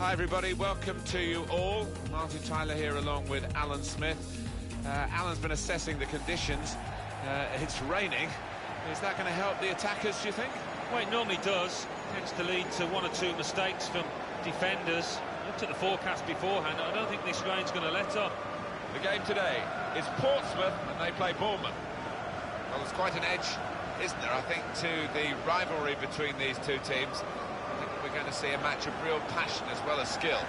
Hi everybody, welcome to you all. Martin Tyler here along with Alan Smith. Alan's been assessing the conditions. It's raining. Is that going to help the attackers, do you think? Well, it normally does. Tends to lead to one or two mistakes from defenders. Looked at the forecast beforehand. I don't think this rain's going to let up. The game today is Portsmouth and they play Bournemouth. Well, there's quite an edge, isn't there, I think, to the rivalry between these two teams. I think we're going to see a match of real passion as well as skill.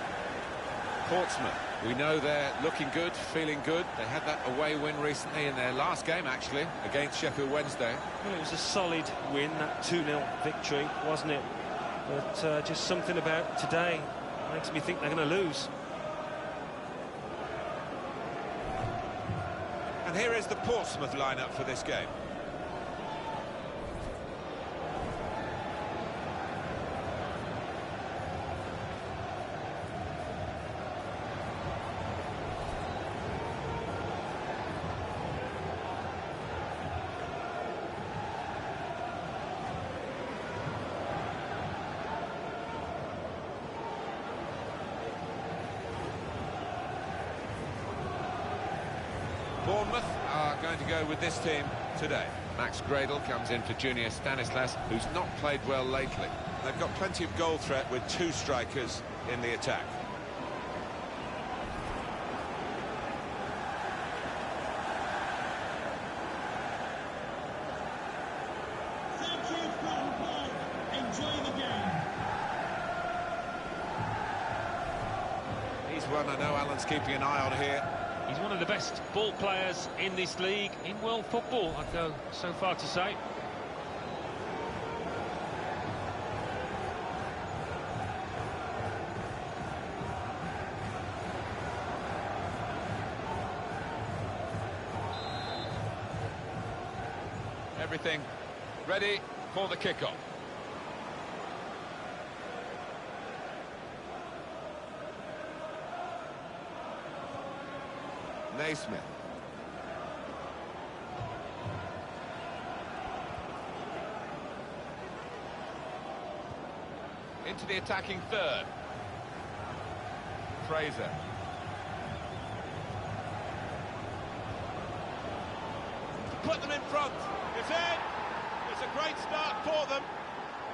Portsmouth, we know they're looking good, feeling good. They had that away win recently in their last game, actually, against Sheffield Wednesday. Well, it was a solid win, that 2-0 victory, wasn't it? But just something about today makes me think they're going to lose. And here is the Portsmouth lineup for this game. Bournemouth are going to go with this team today. Max Gradel comes in for Junior Stanislas, who's not played well lately. They've got plenty of goal threat with two strikers in the attack. Thank you, Paul. Enjoy the game. He's one I know Alan's keeping an eye on here. He's one of the best ball players in this league, in world football, I'd go so far to say. Everything ready for the kickoff. Naismith. Into the attacking third. Fraser. Put them in front. It's in. It's a great start for them.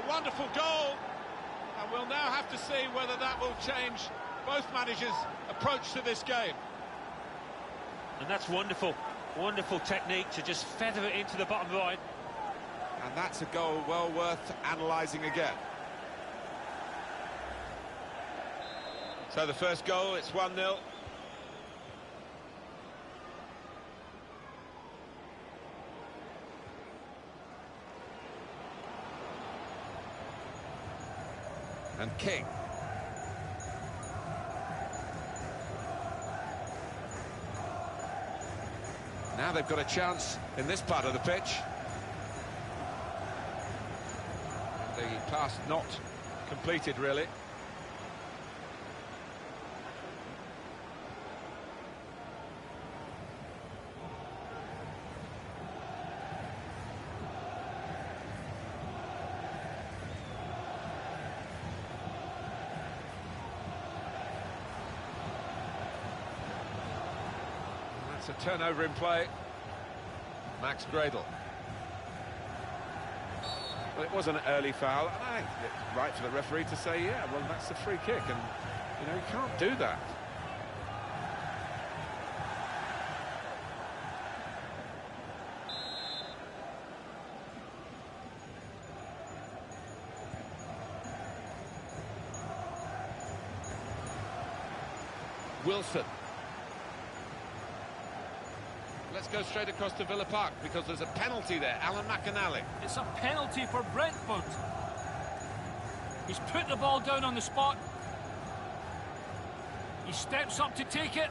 A wonderful goal. And we'll now have to see whether that will change both managers' approach to this game. And that's wonderful. Wonderful technique to just feather it into the bottom right. And that's a goal well worth analysing again. So the first goal, it's 1-0. And King. Now they've got a chance in this part of the pitch. The pass not completed, really. A turnover in play. Max Gradel. Well, it was an early foul, and I think it's right for the referee to say, yeah, well, that's a free kick, and, you know, you can't do that. Wilson. Let's go straight across to Villa Park because there's a penalty there. Alan McAnally. It's a penalty for Brentford. He's put the ball down on the spot. He steps up to take it.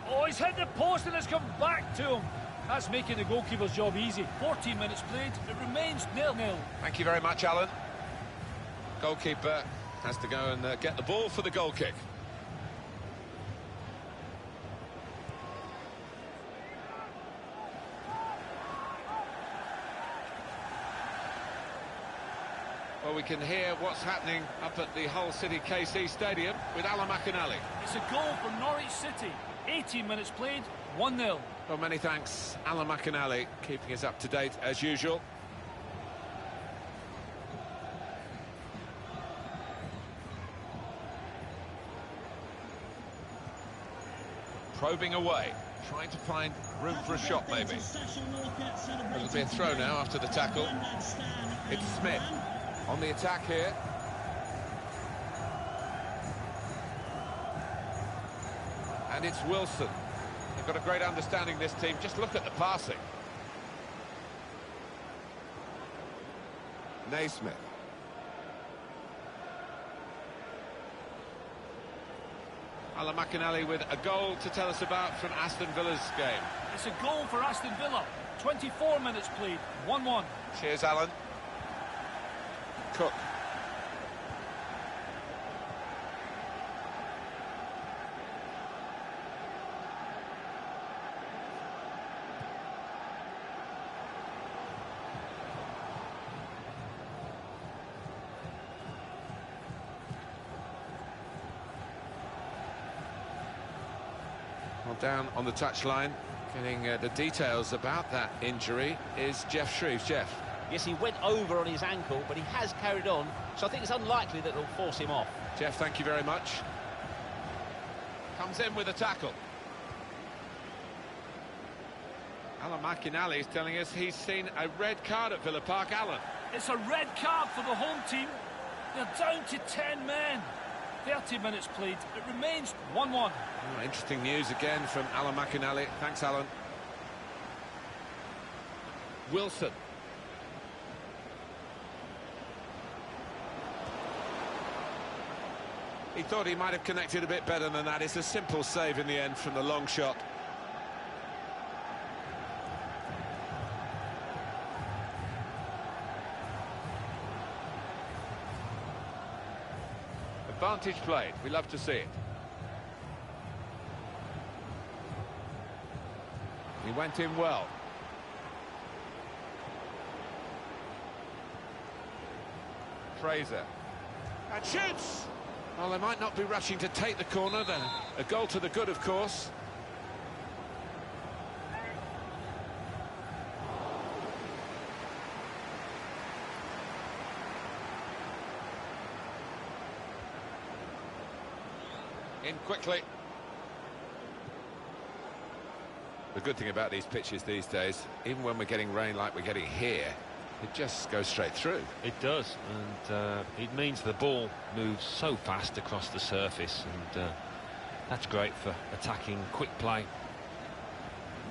Oh, he's hit the post and it's come back to him. That's making the goalkeeper's job easy. 14 minutes played. It remains 0-0. Thank you very much, Alan. Goalkeeper has to go and get the ball for the goal kick. Well, we can hear what's happening up at the Hull City KC Stadium with Alan McInally. It's a goal for Norwich City. 18 minutes played, 1-0. Well, many thanks, Alan McInally, keeping us up to date as usual. Probing away, trying to find room for a shot, maybe. It'll be a throw now after the tackle. It's Smith on the attack here. And it's Wilson. They've got a great understanding, this team. Just look at the passing. Naismith. Alan McInally with a goal to tell us about from Aston Villa's game. It's a goal for Aston Villa. 24 minutes played, 1-1. Cheers, Alan. Cook. Well, down on the touchline, getting the details about that injury is Jeff Shreves. Jeff. Yes, he went over on his ankle, but he has carried on, so I think it's unlikely that it'll force him off. Jeff, thank you very much. Comes in with a tackle. Alan McInally is telling us he's seen a red card at Villa Park. Alan. It's a red card for the home team. They're down to 10 men. 30 minutes played. It remains 1-1. Oh, interesting news again from Alan McInally. Thanks, Alan. Wilson. He thought he might have connected a bit better than that. It's a simple save in the end from the long shot. Advantage played. We love to see it. He went in well. Fraser. And shoots! Well, they might not be rushing to take the corner. Then a goal to the good, of course. In quickly. The good thing about these pitches these days, even when we're getting rain like we're getting here, it just goes straight through. It does, and it means the ball moves so fast across the surface, and that's great for attacking quick play.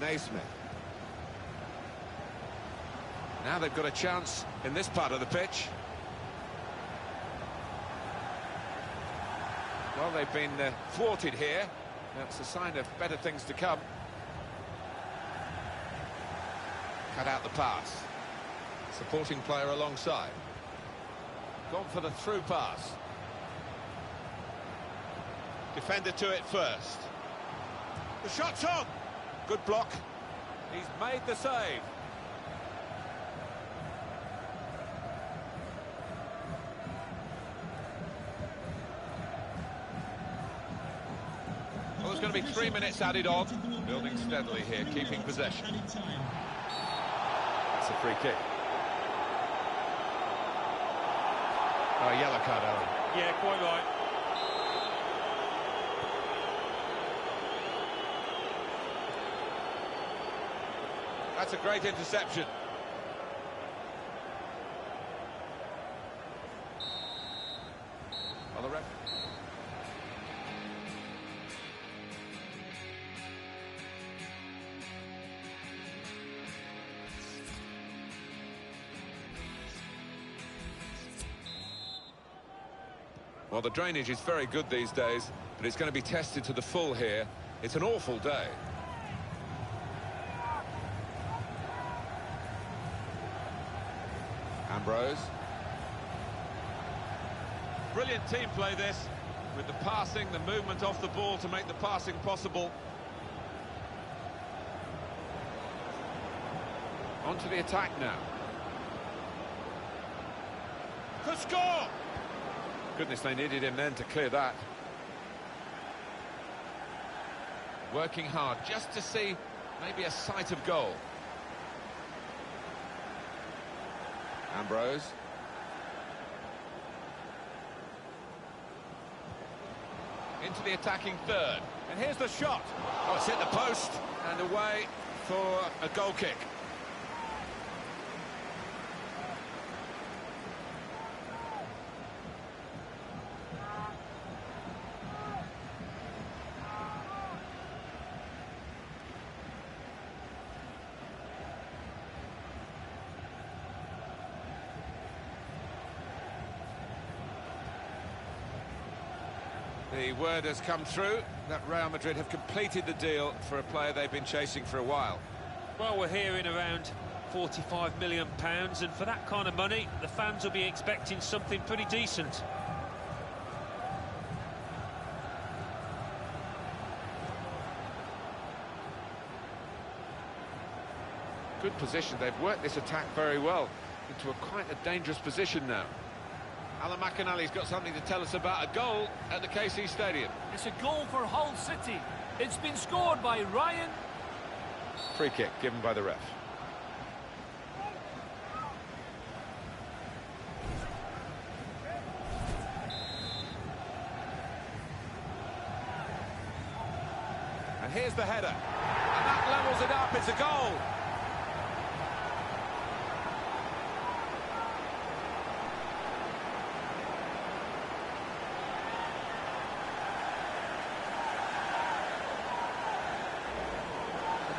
Naismith. Now they've got a chance in this part of the pitch. Well, they've been thwarted here. That's a sign of better things to come. Cut out the pass. Supporting player alongside. Gone for the through pass. Defender to it first. The shot's on. Good block. He's made the save. Well, there's going to be 3 minutes added on. Building steadily here, keeping possession. That's a free kick. Oh, yellow card, Alan. Yeah, quite right. That's a great interception. Well, the ref. Well, the drainage is very good these days, but it's going to be tested to the full here. It's an awful day. Ambrose. Brilliant team play this, with the passing, the movement off the ball to make the passing possible. On to the attack now. Could score! Goodness, they needed him then to clear that. Working hard just to see maybe a sight of goal. Ambrose. Into the attacking third. And here's the shot. Oh, it's hit the post and away for a goal kick. The word has come through that Real Madrid have completed the deal for a player they've been chasing for a while. Well, we're hearing around £45 million, and for that kind of money, the fans will be expecting something pretty decent. Good position. They've worked this attack very well into quite a dangerous position now. Alan McInally's got something to tell us about a goal at the KC Stadium. It's a goal for Hull City. It's been scored by Ryan. Free kick given by the ref. And here's the header. And that levels it up. It's a goal.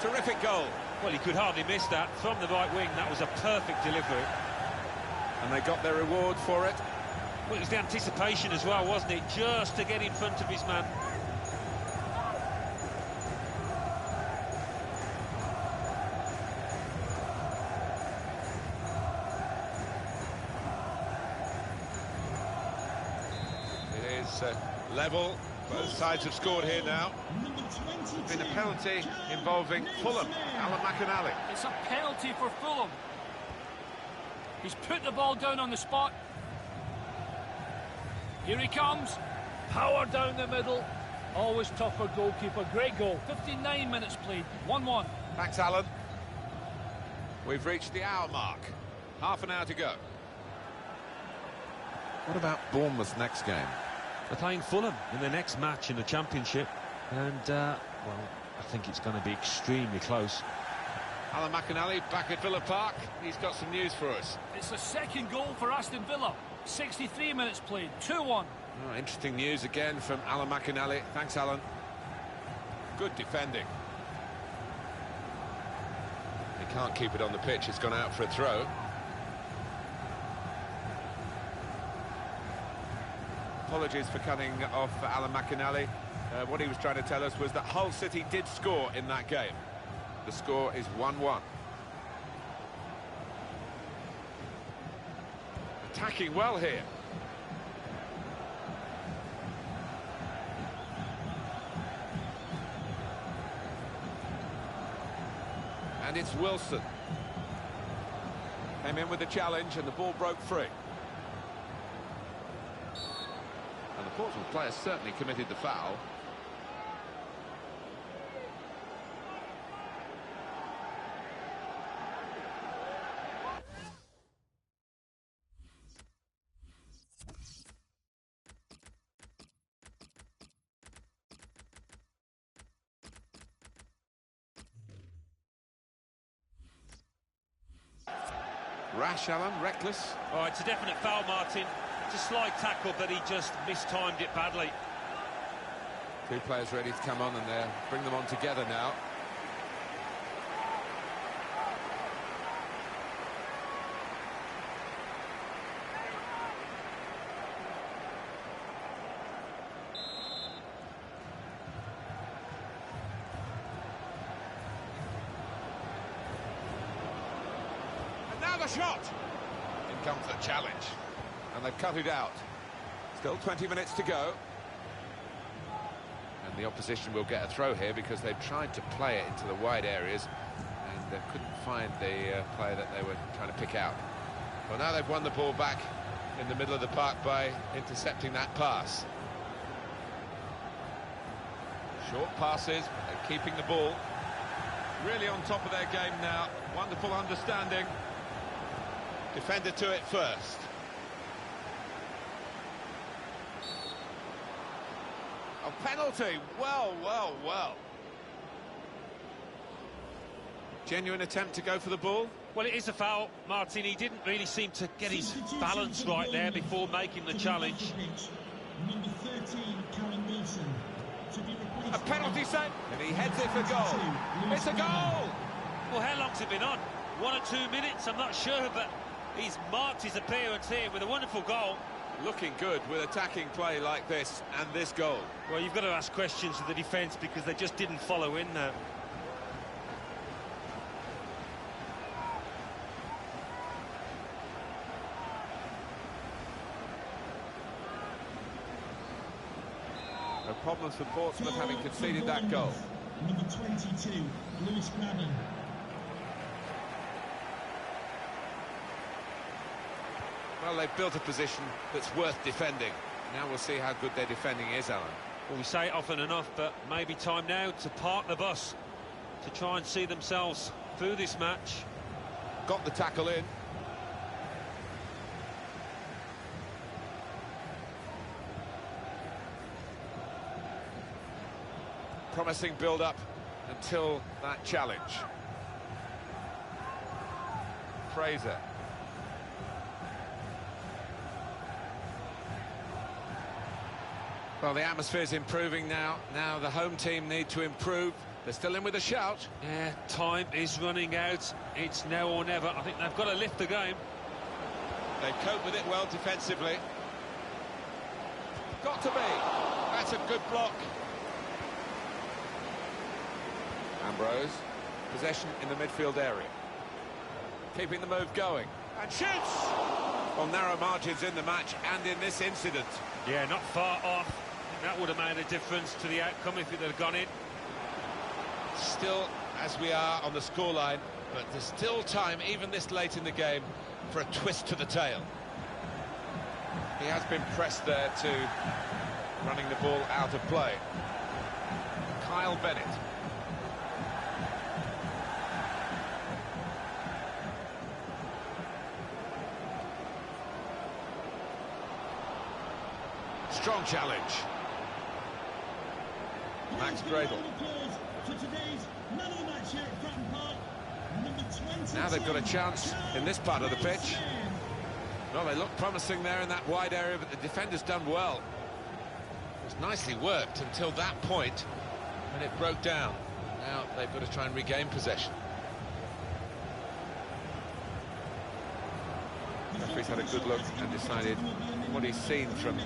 Terrific goal. Well, he could hardly miss that. From the right wing, that was a perfect delivery. And they got their reward for it. Well, it was the anticipation as well, wasn't it? Just to get in front of his man. It is level. Both sides have scored here now. It's been a penalty involving Fulham. Alan McInally. It's a penalty for Fulham. He's put the ball down on the spot. Here he comes. Power down the middle. Always tougher goalkeeper. Great goal. 59 minutes played. 1-1. Thanks, Alan. We've reached the hour mark. Half an hour to go. What about Bournemouth's next game? They're playing Fulham in their next match in the Championship, and, well, I think it's going to be extremely close. Alan McInally back at Villa Park. He's got some news for us. It's the second goal for Aston Villa. 63 minutes played. 2-1. Oh, interesting news again from Alan McInally. Thanks, Alan. Good defending. He can't keep it on the pitch. It's gone out for a throw. Apologies for cutting off Alan McInally. What he was trying to tell us was that Hull City did score in that game. The score is 1-1. Attacking well here. And it's Wilson. Came in with the challenge and the ball broke free. And the Portsmouth player certainly committed the foul. Rash, Alan, reckless. Oh, it's a definite foul, Martin. It's a slide tackle, but he just mistimed it badly. Two players ready to come on, and they'll bring them on together now. And now the shot! In comes the challenge. And they've cut it out. Still 20 minutes to go. And the opposition will get a throw here because they've tried to play it into the wide areas and they couldn't find the player that they were trying to pick out. Well, now they've won the ball back in the middle of the park by intercepting that pass. Short passes, but they're keeping the ball. Really on top of their game now. Wonderful understanding. Defender to it first. A penalty. Well, well, well. Genuine attempt to go for the ball. Well, it is a foul, Martin. He didn't really seem to get his balance right there before making the challenge. Number 13, Callum Wilson. A penalty save, and he heads it for goal. It's a goal! Well, how long's it been on? 1 or 2 minutes, I'm not sure, but he's marked his appearance here with a wonderful goal. Looking good with attacking play like this and this goal. Well, you've got to ask questions of the defence because they just didn't follow in there. No problems for Portsmouth having conceded that goal. Number 22, Lewis Graben. Well, they've built a position that's worth defending. Now we'll see how good their defending is, Alan. Well, we say it often enough, but maybe time now to park the bus, to try and see themselves through this match. Got the tackle in. Promising build-up until that challenge. Fraser. Well, the atmosphere's improving now. Now the home team need to improve. They're still in with a shout. Yeah, time is running out. It's now or never. I think they've got to lift the game. They cope with it well defensively. Got to be. That's a good block. Ambrose. Possession in the midfield area. Keeping the move going. And shoots! On narrow margins in the match and in this incident. Yeah, not far off. That would have made a difference to the outcome if it had gone in. Still, as we are on the scoreline, but there's still time, even this late in the game, for a twist to the tail. He has been pressed there to running the ball out of play. Kyle Bennett. Strong challenge. Max Gradle. Now they've got a chance in this part of the pitch. Well, they look promising there in that wide area, but the defender's done well. It was nicely worked until that point when it broke down. Now they've got to try and regain possession. The referee's had a good look and decided what he's seen from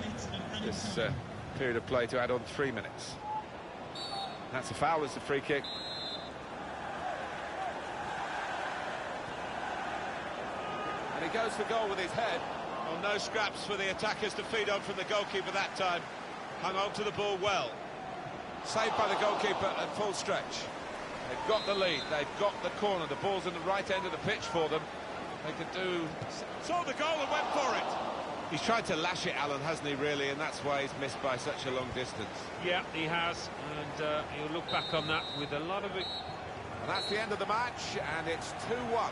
this period of play to add on 3 minutes. That's a foul, it's a free kick. And he goes for goal with his head. Well, no scraps for the attackers to feed on from the goalkeeper that time. Hung on to the ball well. Saved by the goalkeeper at full stretch. They've got the lead, they've got the corner. The ball's in the right end of the pitch for them. They could do... Saw the goal and went for it. He's tried to lash it, Alan, hasn't he, really? And that's why he's missed by such a long distance. Yeah, he has. And he'll look back on that with a lot of it. And that's the end of the match, and it's 2-1. Well,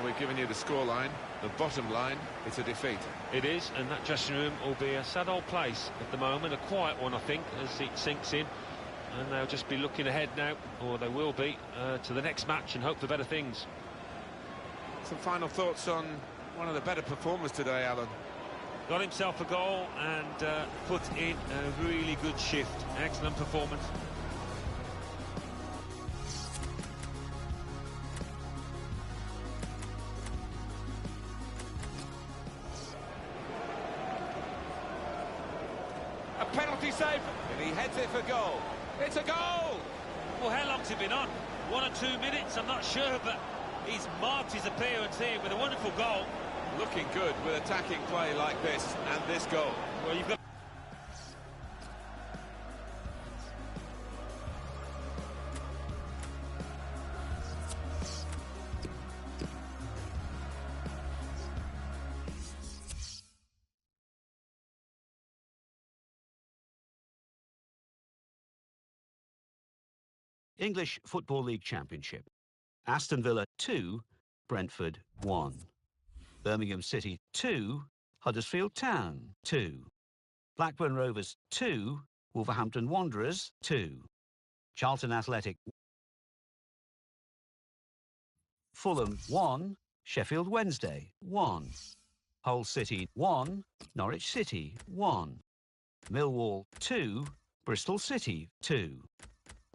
we've given you the scoreline. The bottom line, it's a defeat. It is, and that dressing room will be a sad old place at the moment. A quiet one, I think, as it sinks in. And they'll just be looking ahead now, or they will be, to the next match and hope for better things. Some final thoughts on one of the better performers today, Alan. Got himself a goal and put in a really good shift. Excellent performance. A penalty save, and he heads it for goal. It's a goal! Well, how long's it been on? 1 or 2 minutes, I'm not sure, but he's marked his appearance here with a wonderful goal. Looking good with attacking play like this and this goal. Well, you've got... English Football League Championship. Aston Villa 2, Brentford 1. Birmingham City 2, Huddersfield Town 2. Blackburn Rovers 2, Wolverhampton Wanderers 2. Charlton Athletic, Fulham 1, Sheffield Wednesday 1. Hull City 1, Norwich City 1. Millwall 2, Bristol City 2.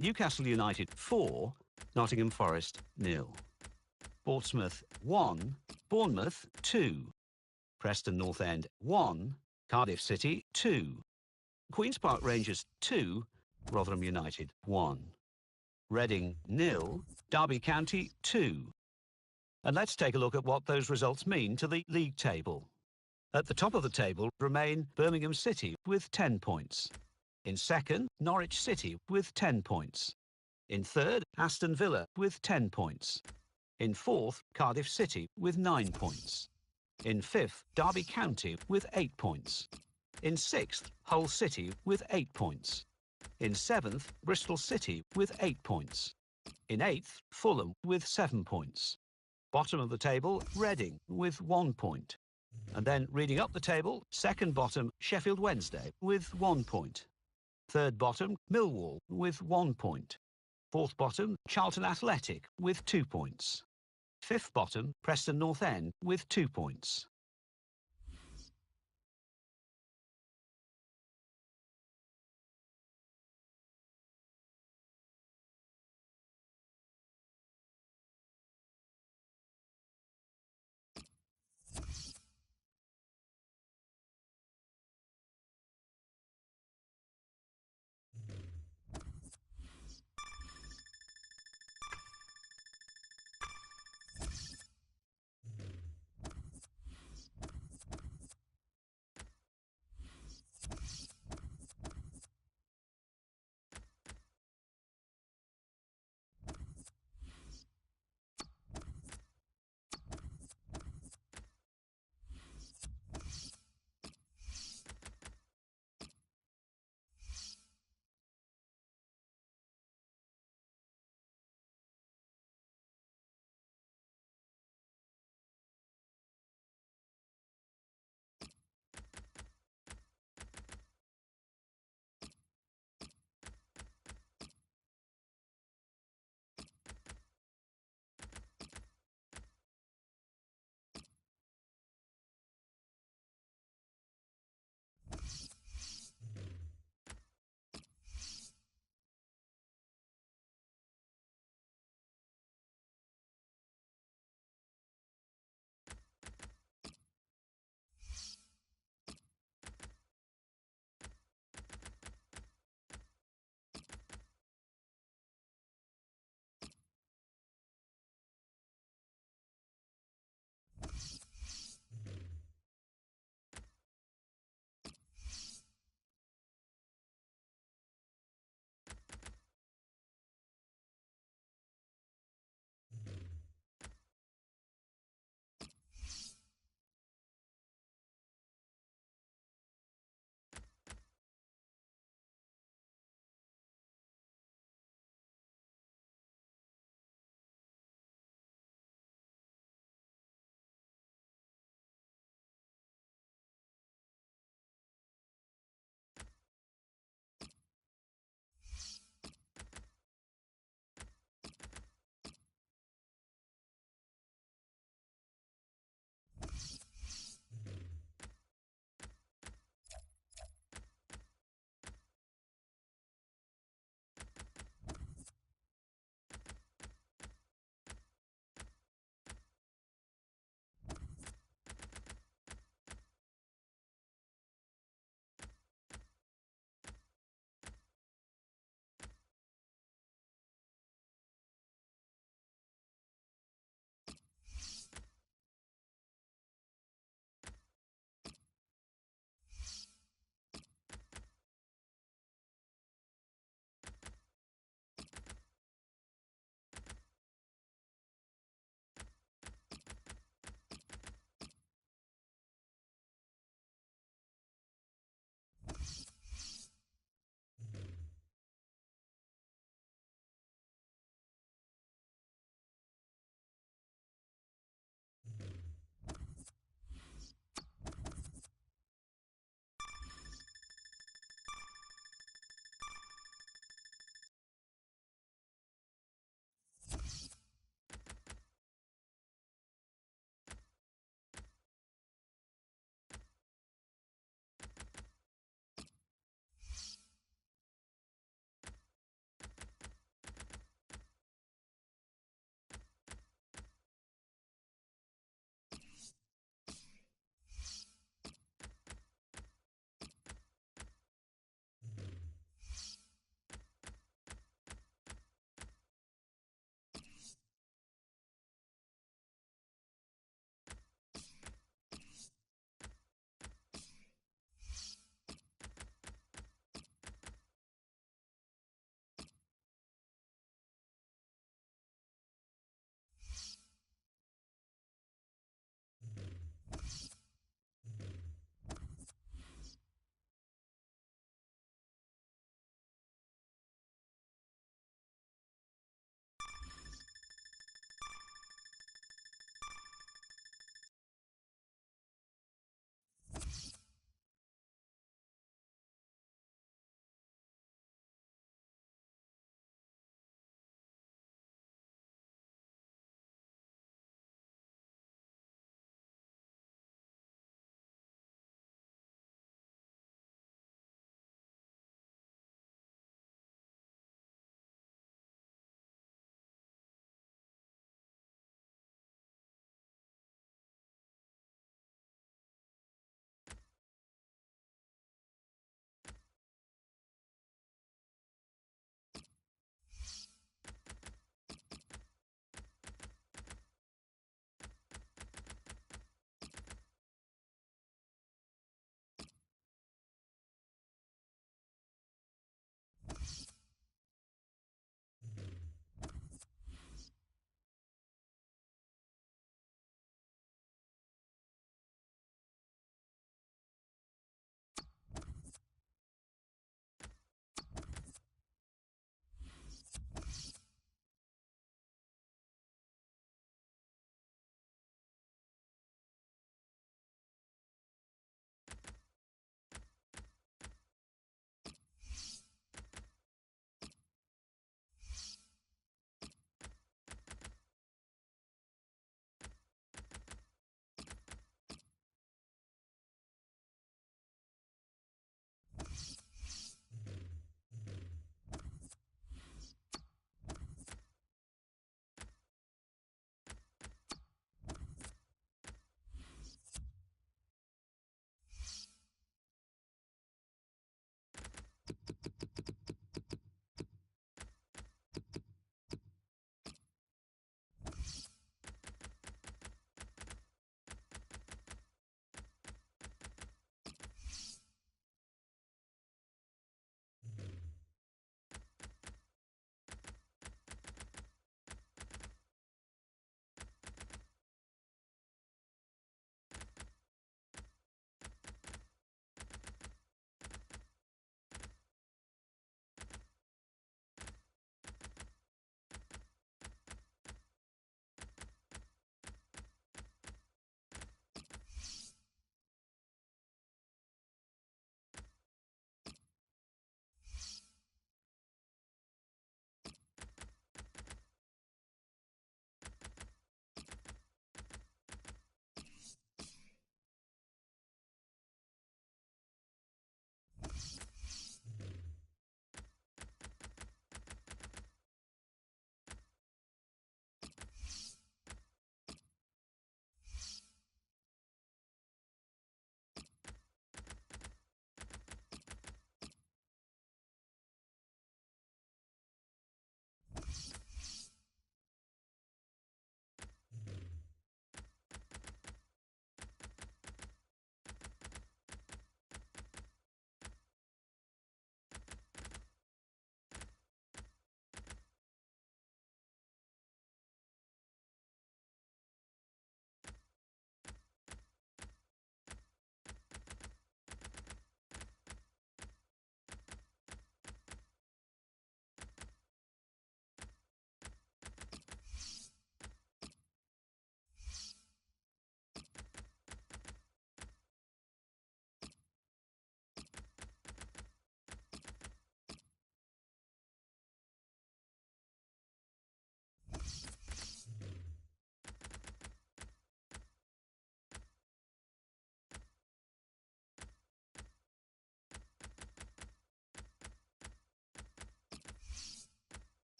Newcastle United 4, Nottingham Forest 0. Portsmouth 1, Bournemouth 2. Preston North End 1, Cardiff City 2. Queen's Park Rangers 2, Rotherham United 1. Reading 0, Derby County 2. And let's take a look at what those results mean to the league table. At the top of the table remain Birmingham City with 10 points. In second, Norwich City with 10 points. In third, Aston Villa with 10 points. In fourth, Cardiff City with 9 points. In fifth, Derby County with 8 points. In sixth, Hull City with 8 points. In seventh, Bristol City with 8 points. In eighth, Fulham with 7 points. Bottom of the table, Reading with 1 point. And then reading up the table, second bottom, Sheffield Wednesday with 1 point. Third bottom, Millwall with 1 point. Fourth bottom, Charlton Athletic with 2 points. Fifth bottom, Preston North End with 2 points.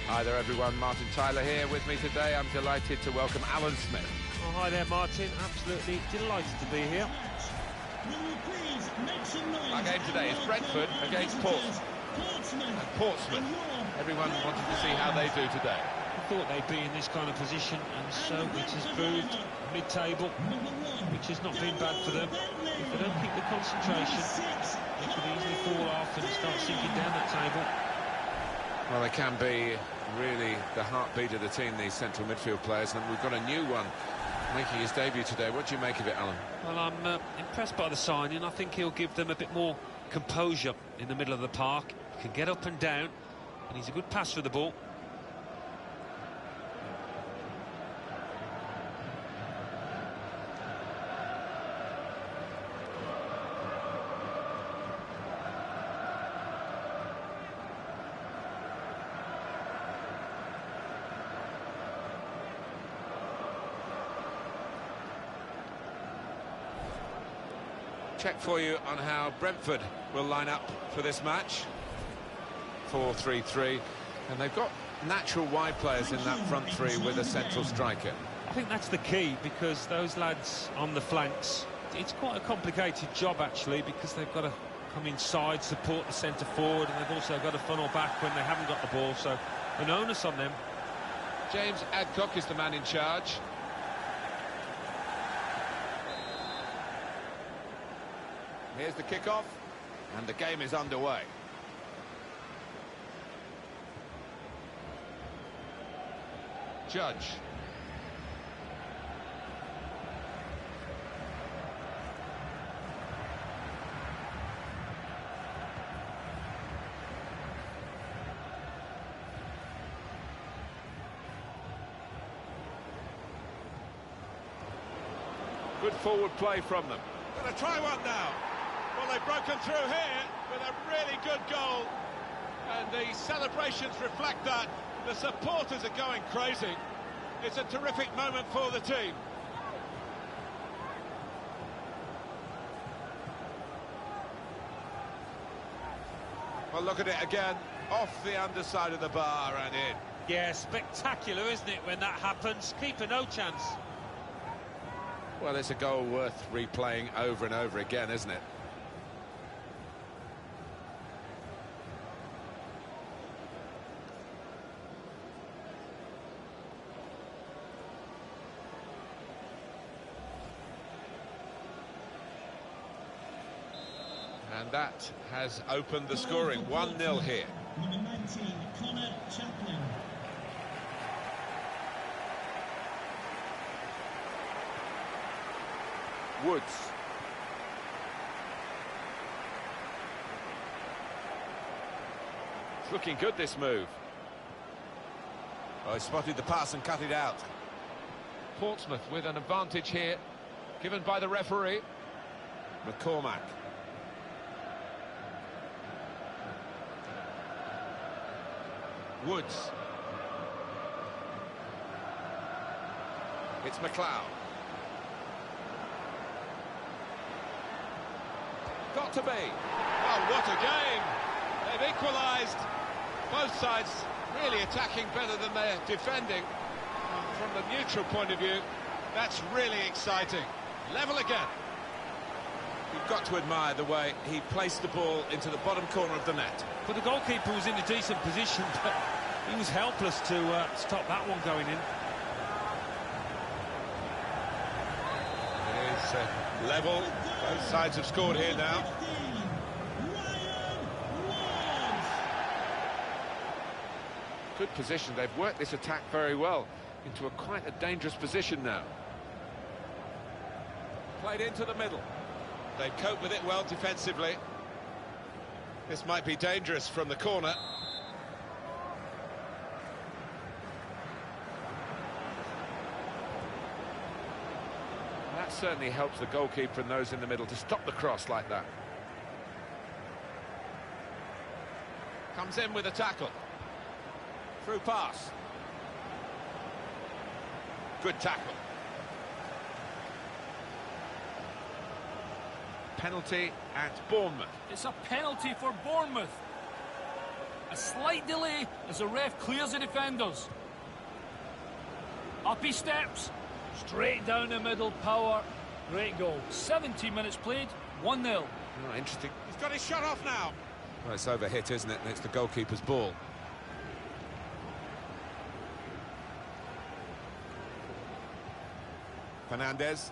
Hi there everyone, Martin Tyler here with me today. I'm delighted to welcome Alan Smith. Oh, hi there, Martin. Absolutely delighted to be here. Our game today is Brentford against Portsmouth. And Portsmouth, everyone wanted to see how they do today. I thought they'd be in this kind of position, and so it has proved. Mid-table, which has not been bad for them. If they don't keep the concentration, they could easily fall off and start sinking down that table. Well, they can be really the heartbeat of the team, these central midfield players, and we've got a new one making his debut today. What do you make of it, Alan? Well, I'm impressed by the signing. I think he'll give them a bit more composure in the middle of the park. He can get up and down, and he's a good passer for the ball. Check for you on how Brentford will line up for this match. 4-3-3, and they've got natural wide players in that front three with a central striker. I think that's the key, because those lads on the flanks, it's quite a complicated job actually, because they've got to come inside, support the centre forward, and they've also got to funnel back when they haven't got the ball, so an onus on them. James Adcock is the man in charge. Here's the kickoff, and the game is underway. Judge. Good forward play from them. Gonna try one now. Well, they've broken through here with a really good goal, and the celebrations reflect that. The supporters are going crazy. It's a terrific moment for the team. Well, look at it again, off the underside of the bar and in. Yeah, spectacular, isn't it, when that happens? Keeper no chance. Well, it's a goal worth replaying over and over again, isn't it? And that has opened the scoring. 1-0 here. Number 19, Connor Chaplin. Woods. It's looking good, this move. Oh, he spotted the pass and cut it out. Portsmouth with an advantage here, given by the referee. McCormack. Woods. It's McLeod. Got to be. Oh, what a game! They've equalised. Both sides really attacking better than they're defending. From the neutral point of view, that's really exciting. Level again. You've got to admire the way he placed the ball into the bottom corner of the net. But the goalkeeper was in a decent position, but he was helpless to stop that one going in. It is level. Both sides have scored here now. Good position. They've worked this attack very well into quite a dangerous position now. Played into the middle. They cope with it well defensively. This might be dangerous from the corner. That certainly helps the goalkeeper and those in the middle to stop the cross like that. Comes in with a tackle. Through pass. Good tackle. Penalty at Bournemouth. It's a penalty for Bournemouth. A slight delay as the ref clears the defenders. Up he steps, straight down the middle, power. Great goal. 17 minutes played, 1-0. Oh, interesting. He's got his shot off now. Well, it's overhit, isn't it? And it's the goalkeeper's ball. Fernandez.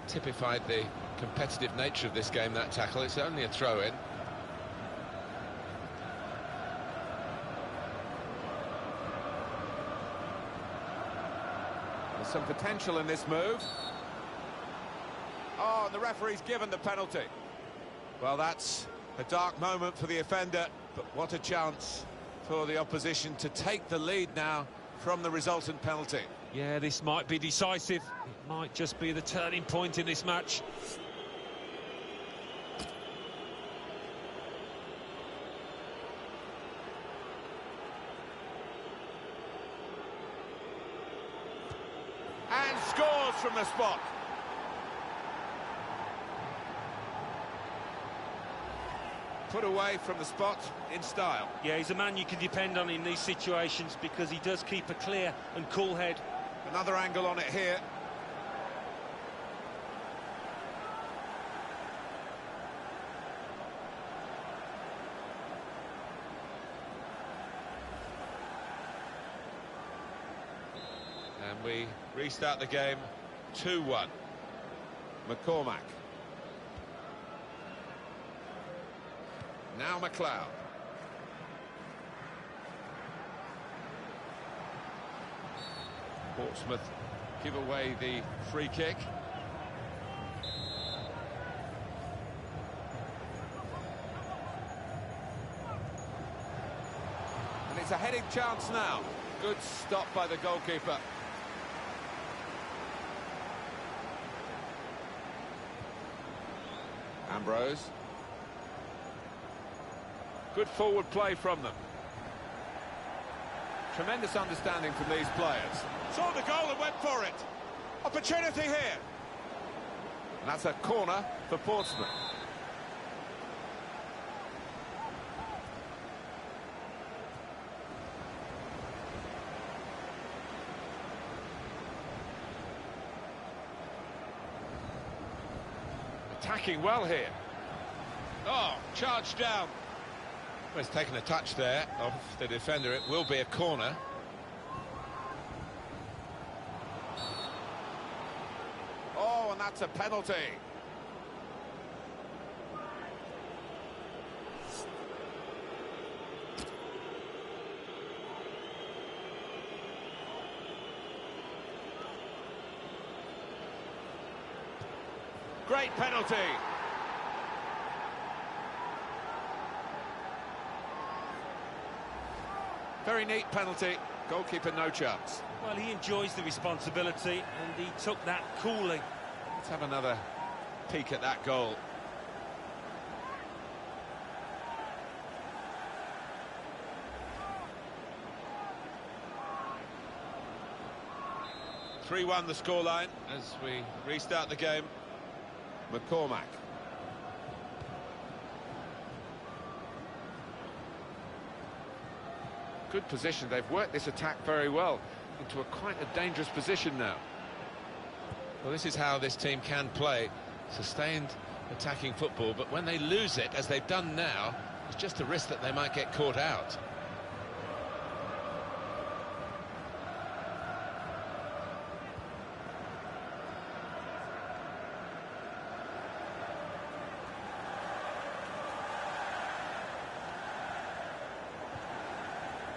Typified the competitive nature of this game, that tackle. It's only a throw-in. There's some potential in this move. Oh, and the referee's given the penalty. Well, that's a dark moment for the offender, but what a chance for the opposition to take the lead now from the resultant penalty. Yeah, this might be decisive. It might just be the turning point in this match. And scores from the spot. Put away from the spot in style. Yeah, he's a man you can depend on in these situations because he does keep a clear and cool head. Another angle on it here. And we restart the game 2-1. McCormack. Now McLeod. Portsmouth give away the free kick. And it's a heading chance now. Good stop by the goalkeeper. Ambrose. Good forward play from them. Tremendous understanding from these players. Saw the goal and went for it. Opportunity here. And that's a corner for Portsmouth. Attacking well here. Oh, charged down. Well, he's taken a touch there of the defender. It will be a corner. Oh, and that's a penalty. Great penalty. Very neat penalty. Goalkeeper no chance. Well, he enjoys the responsibility and he took that coolly. Let's have another peek at that goal. (3-1) the scoreline as we restart the game. McCormack. Good position. They've worked this attack very well into quite a dangerous position now. Well, this is how this team can play. Sustained attacking football, but when they lose it, as they've done now, it's just a risk that they might get caught out.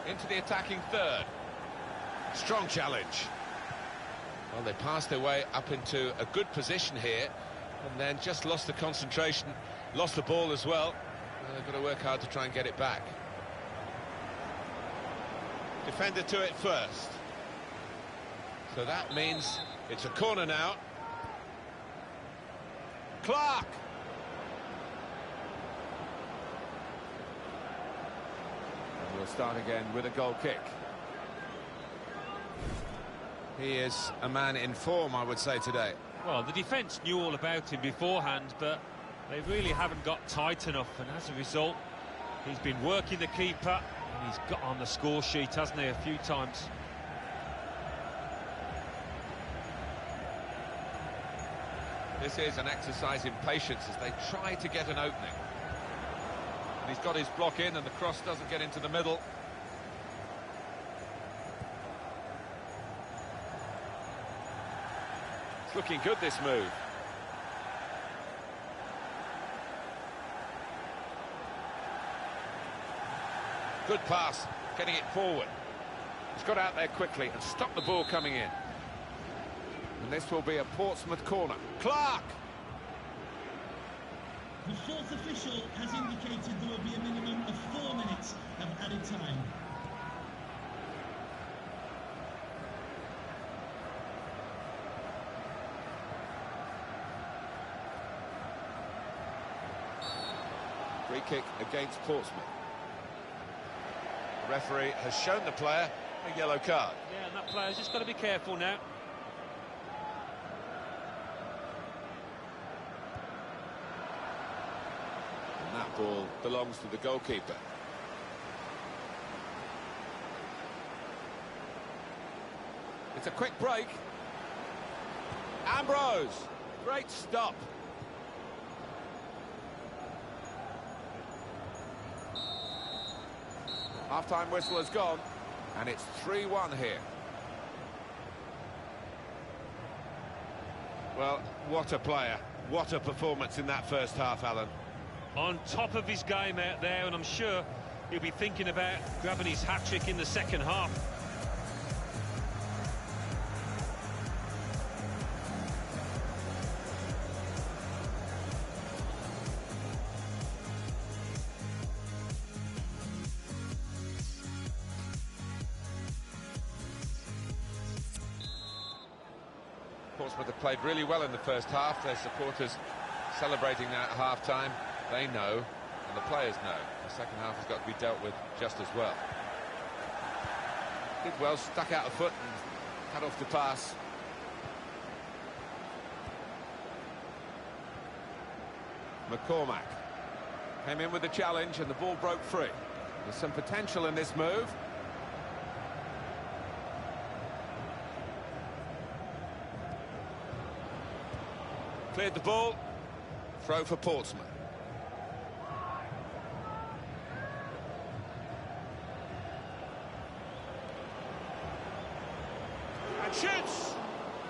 Into the attacking third. Strong challenge. Well, they passed their way up into a good position here and then just lost the concentration, lost the ball as well. They've got to work hard to try and get it back. Defender to it first. So that means it's a corner now. Clark! We'll start again with a goal kick. He is a man in form, I would say, today. Well, the defence knew all about him beforehand, but They really haven't got tight enough, and as a result, he's been working the keeper, and he's got on the score sheet, hasn't he, a few times. This is an exercise in patience as they try to get an opening. And he's got his block in, and the cross doesn't get into the middle. It's looking good, this move. Good pass, getting it forward. He's got out there quickly and stopped the ball coming in. And this will be a Portsmouth corner. Clark! The fourth official has indicated there will be a minimum of 4 minutes of added time. Free kick against Portsmouth. The referee has shown the player a yellow card. Yeah, and that player's just got to be careful now. And that ball belongs to the goalkeeper. It's a quick break. Ambrose, great stop. Half-time whistle has gone, and it's 3-1 here. Well, what a player. What a performance in that first half, Alan. On top of his game out there, and I'm sure he'll be thinking about grabbing his hat-trick in the second half. Portsmouth have played really well in the first half. Their supporters celebrating that at half-time. They know, and the players know, the second half has got to be dealt with just as well. Did well, stuck out a foot and cut off the pass. McCormack came in with the challenge and the ball broke free. There's some potential in this move. Cleared the ball. Throw for Portsmouth. And shoots!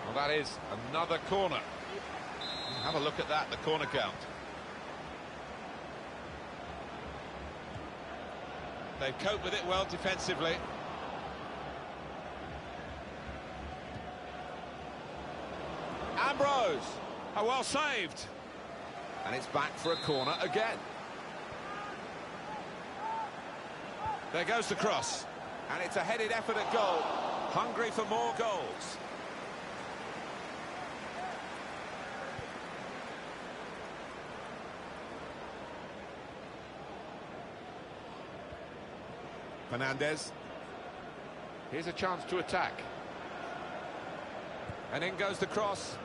Well, that is another corner. Have a look at that, the corner count. They've coped with it well defensively. Ambrose! Oh, well saved. And it's back for a corner again. There goes the cross. And it's a headed effort at goal. Hungry for more goals. Fernandez. Here's a chance to attack. And in goes the cross.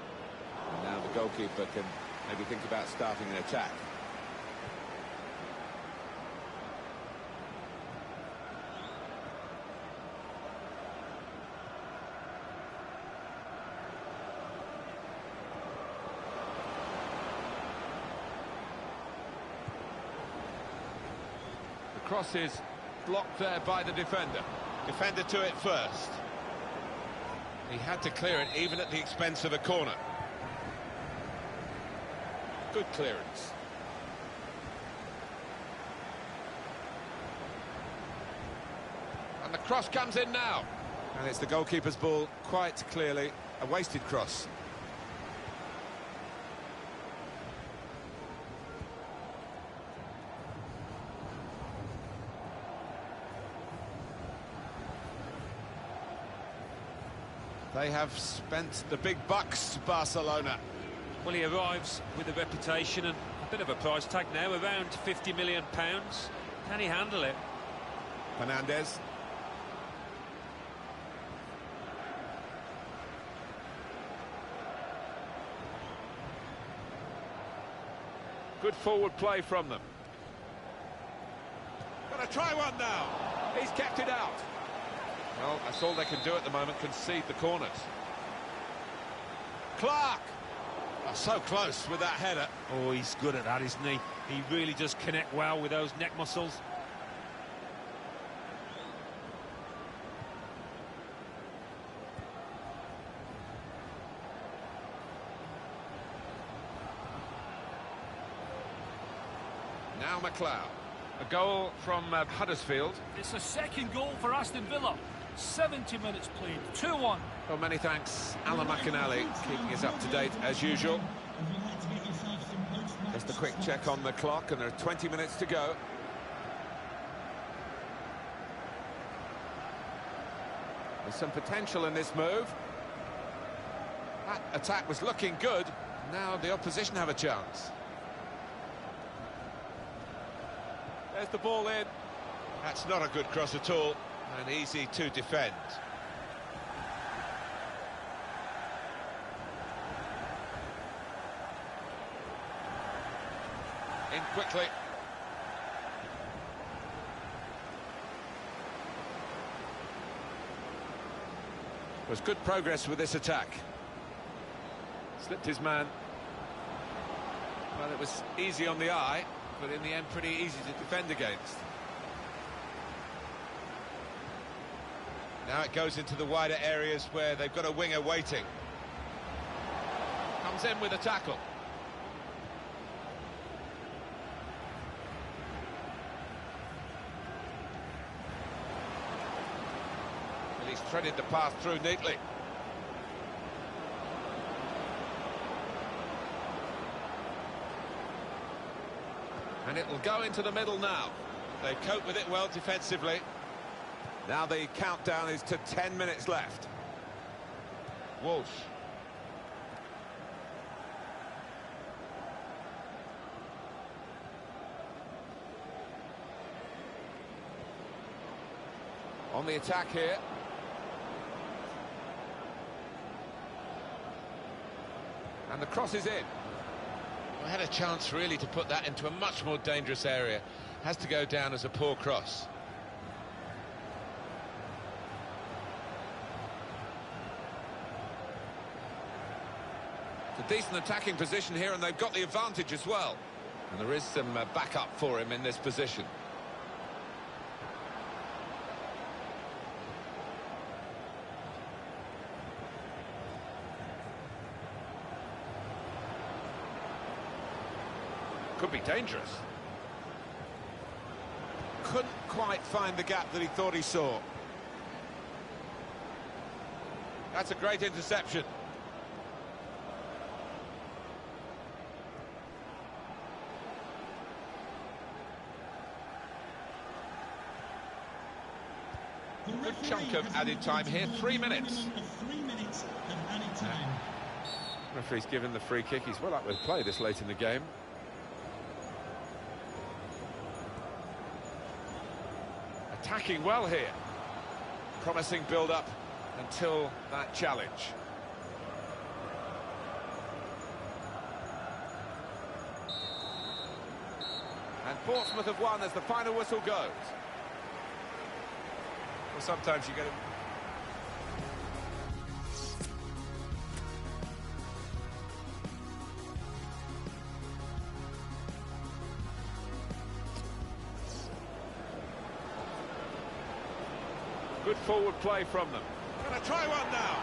And now the goalkeeper can maybe think about starting an attack. The cross is blocked there by the defender. Defender to it first. He had to clear it even at the expense of a corner. Good clearance. And the cross comes in now. And it's the goalkeeper's ball, quite clearly a wasted cross. They have spent the big bucks, Barcelona. Well, he arrives with a reputation and a bit of a price tag now, around £50 million. Can he handle it? Fernandez. Good forward play from them. Gonna try one now. He's kept it out. Well, that's all they can do at the moment, concede the corners. Clark! Oh, so close with that header. Oh, he's good at that, isn't he? He really does connect well with those neck muscles. Now McLeod. A goal from Huddersfield. It's a second goal for Aston Villa. 70 minutes played, 2-1. Well, many thanks, Alan McInally, keeping us up to date as usual. Just a quick check on the clock, and there are 20 minutes to go. There's some potential in this move. That attack was looking good. Now the opposition have a chance. There's the ball in. That's not a good cross at all, and easy to defend. In quickly. Was good progress with this attack. Slipped his man. Well, it was easy on the eye, but in the end pretty easy to defend against. Now it goes into the wider areas where they've got a winger waiting. Comes in with a tackle. And he's threaded the path through neatly. And it will go into the middle now. They cope with it well defensively. Now the countdown is to 10 minutes left. Walsh. On the attack here. And the cross is in. I had a chance really to put that into a much more dangerous area. Has to go down as a poor cross. It's a decent attacking position here, and they've got the advantage as well. And there is some backup for him in this position. Could be dangerous. Couldn't quite find the gap that he thought he saw. That's a great interception. Good chunk of added time here, 3 minutes. 3 minutes of added time. Referee's given the free kick. He's well up with play this late in the game. Attacking well here. Promising build-up until that challenge. And Portsmouth have won as the final whistle goes. Well, sometimes you get a... Good forward play from them. Gonna try one now.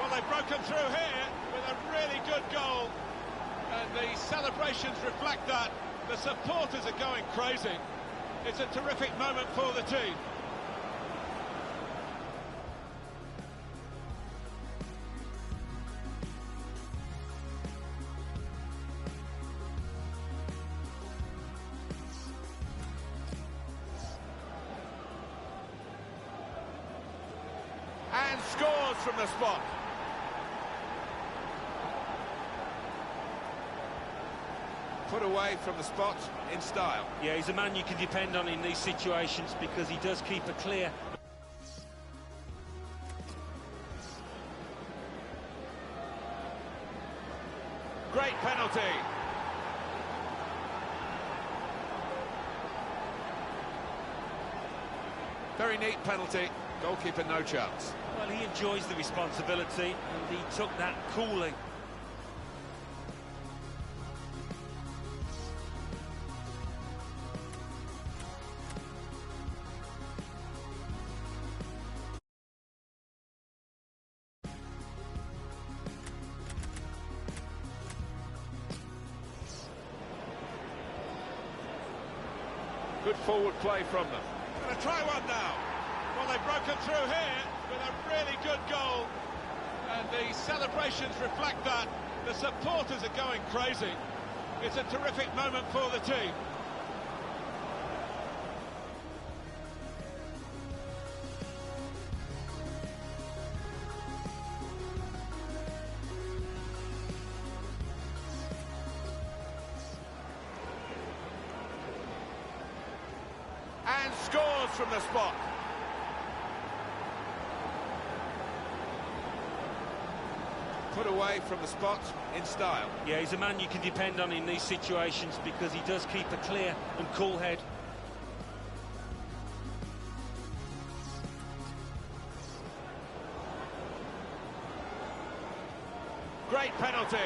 Well, they've broken through here with a really good goal. And the celebrations reflect that. The supporters are going crazy. It's a terrific moment for the team. And scores from the spot. Put away from the spot in style. Yeah, he's a man you can depend on in these situations because he does keep it clear. Great penalty. Very neat penalty. Goalkeeper no chance. Well, he enjoys the responsibility and he took that coolly. Good forward play from them. Going to try one now. Well, they've broken through here with a really good goal. And the celebrations reflect that. The supporters are going crazy. It's a terrific moment for the team. And scores from the spot. Put away from the spot in style. Yeah, he's a man you can depend on in these situations because he does keep a clear and cool head. Great penalty.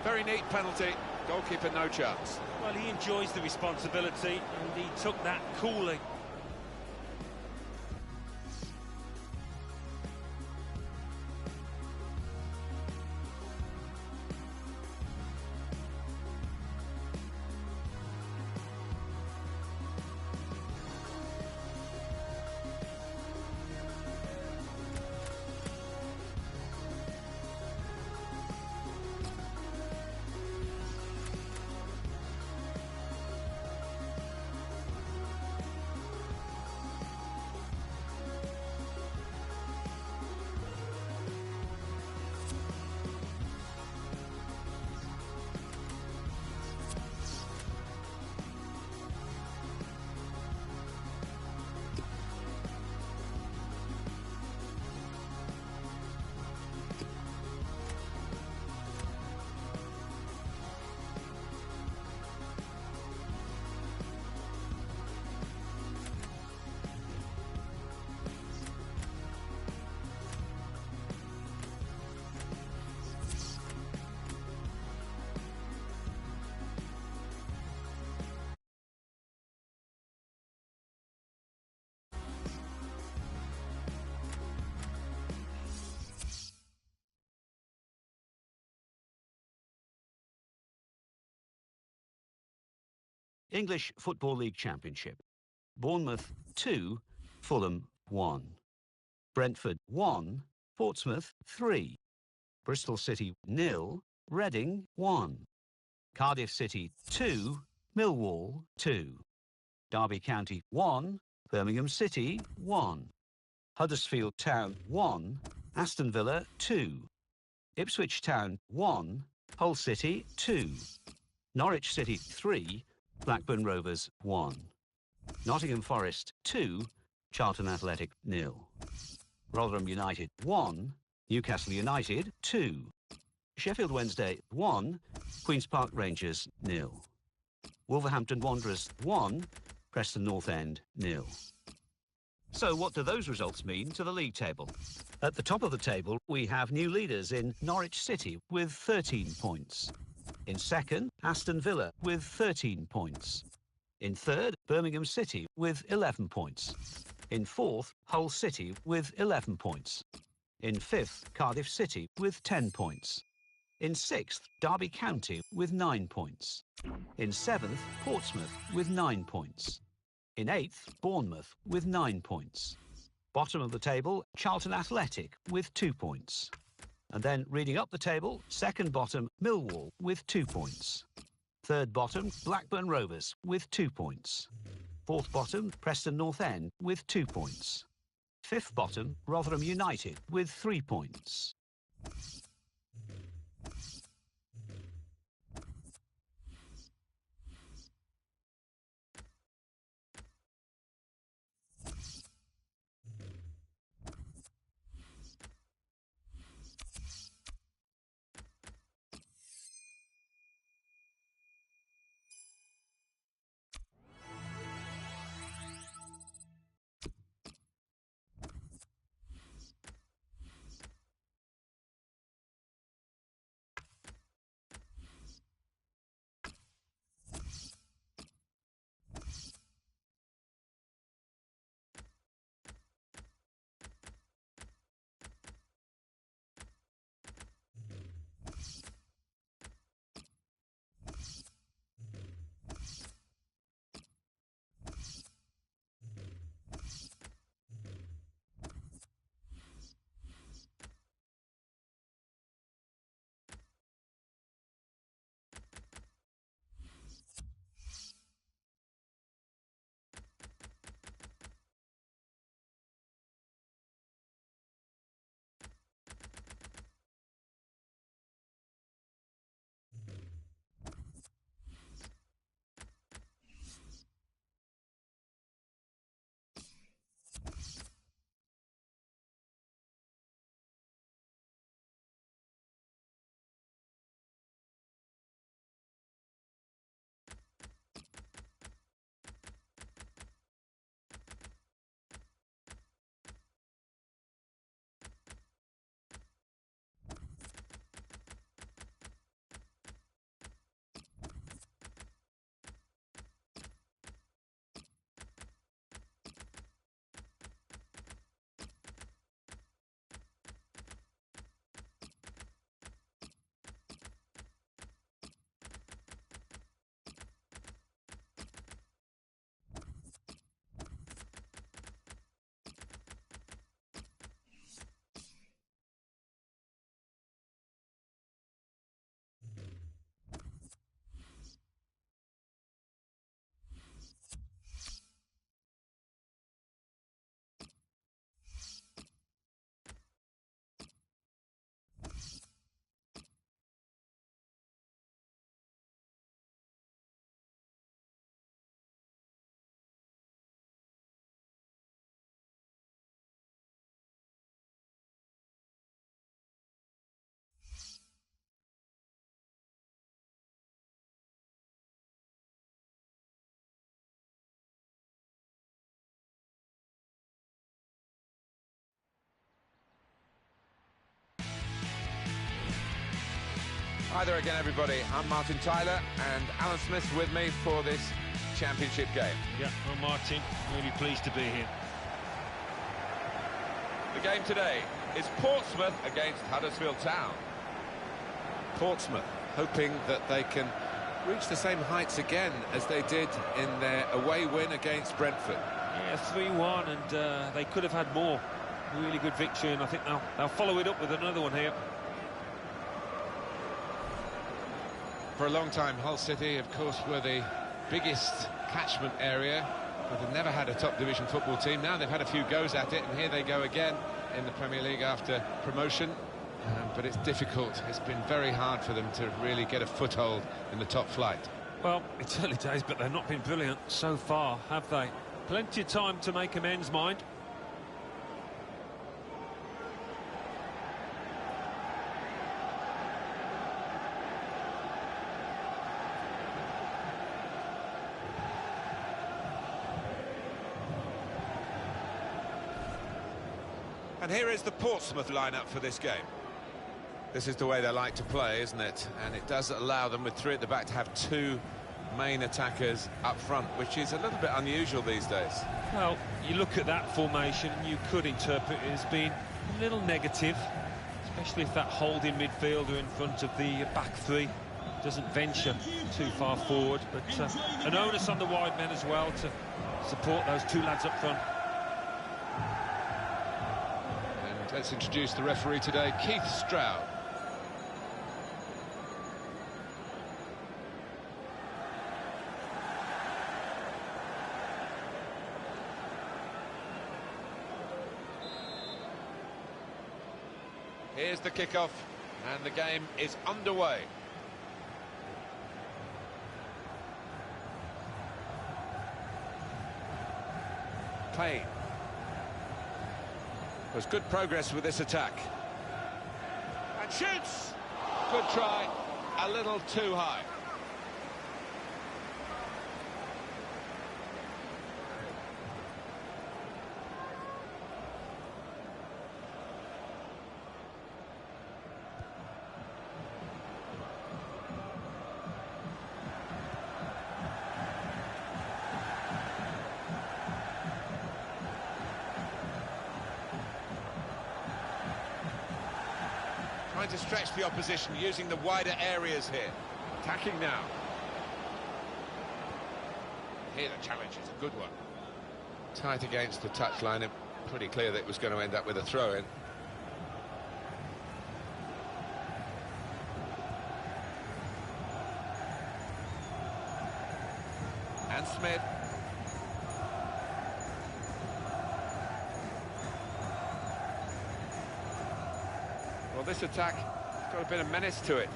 Very neat penalty. Goalkeeper no chance. Well, he enjoys the responsibility and he took that coolly. English Football League Championship. Bournemouth 2, Fulham 1. Brentford 1, Portsmouth 3. Bristol City 0, Reading 1. Cardiff City 2, Millwall 2. Derby County 1, Birmingham City 1. Huddersfield Town 1, Aston Villa 2. Ipswich Town 1, Hull City 2. Norwich City 3, Blackburn Rovers 1. Nottingham Forest 2, Charlton Athletic 0. Rotherham United 1, Newcastle United 2. Sheffield Wednesday 1, Queen's Park Rangers 0. Wolverhampton Wanderers 1, Preston North End 0. So what do those results mean to the league table? At the top of the table we have new leaders in Norwich City with 13 points. In second, Aston Villa with 13 points. In third, Birmingham City with 11 points. In fourth, Hull City with 11 points. In fifth, Cardiff City with 10 points. In sixth, Derby County with 9 points. In seventh, Portsmouth with 9 points. In eighth, Bournemouth with 9 points. Bottom of the table, Charlton Athletic with 2 points. And then reading up the table, second bottom, Millwall with 2 points. Third bottom, Blackburn Rovers with 2 points. Fourth bottom, Preston North End with 2 points. Fifth bottom, Rotherham United with 3 points. Hi there again, everybody. I'm Martin Tyler, and Alan Smith's with me for this championship game. Yeah, well, Martin, really pleased to be here. The game today is Portsmouth against Huddersfield Town. Portsmouth hoping that they can reach the same heights again as they did in their away win against Brentford. Yeah, 3-1, and they could have had more. Really good victory, and I think they'll follow it up with another one here. For a long time, Hull City, of course, were the biggest catchment area, but they've never had a top division football team. Now they've had a few goes at it, and here they go again in the Premier League after promotion. But it's difficult. It's been very hard for them to really get a foothold in the top flight. Well, it's early days, but they've not been brilliant so far, have they? Plenty of time to make amends, mind. And here is the Portsmouth lineup for this game. This is the way they like to play, isn't it? And it does allow them, with three at the back, to have two main attackers up front, which is a little bit unusual these days. Well, you look at that formation and you could interpret it as being a little negative, especially if that holding midfielder in front of the back three doesn't venture too far forward. But an onus on the wide men as well to support those two lads up front. And let's introduce the referee today, Keith Stroud. Here's the kickoff, and the game is underway. Payne. There's good progress with this attack. And shoots! Good try, a little too high. Trying to stretch the opposition, using the wider areas here. Attacking now. Here the challenge is a good one. Tight against the touchline, and pretty clear that it was going to end up with a throw-in. And Smith. Well, this attack has got a bit of menace to it.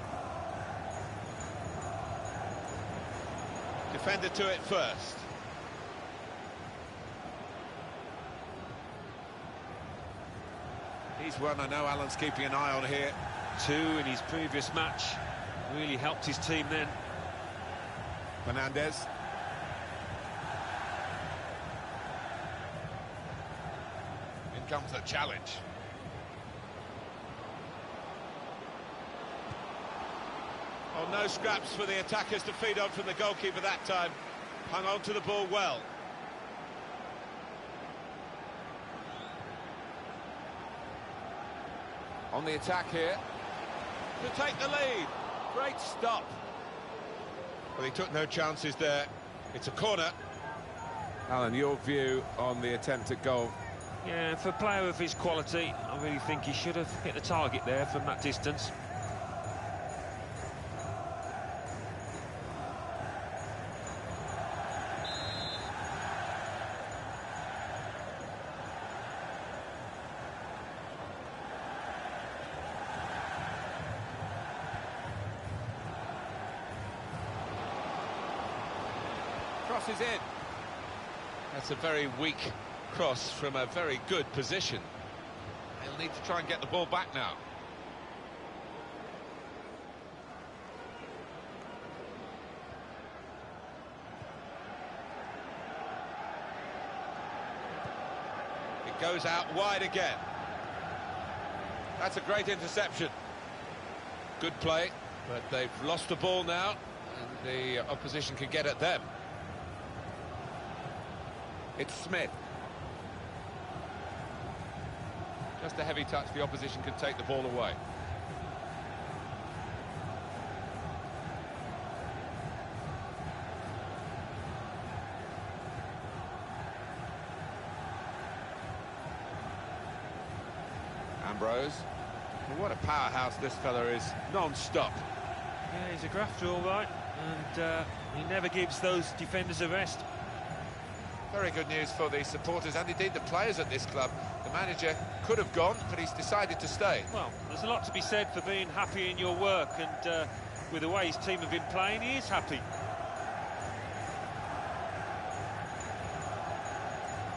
Defender to it first. He's one I know Alan's keeping an eye on here. 2 in his previous match. Really helped his team then. Fernandez. In comes the challenge. Oh, no scraps for the attackers to feed on from the goalkeeper that time. Hung on to the ball well. On the attack here. To take the lead. Great stop. Well, he took no chances there. It's a corner. Alan, your view on the attempt at goal? Yeah, for a player of his quality, I really think he should have hit the target there from that distance. Crosses in. That's a very weak cross from a very good position. They'll need to try and get the ball back now. It goes out wide again. That's a great interception. Good play. But they've lost the ball now, and the opposition can get at them. It's Smith. Just a heavy touch, the opposition can take the ball away. Ambrose. Well, what a powerhouse this fella is, non-stop. Yeah, he's a grafter, all right, and he never gives those defenders a rest. Very good news for the supporters and indeed the players at this club. The manager could have gone, but he's decided to stay. Well, there's a lot to be said for being happy in your work, and with the way his team have been playing, he is happy.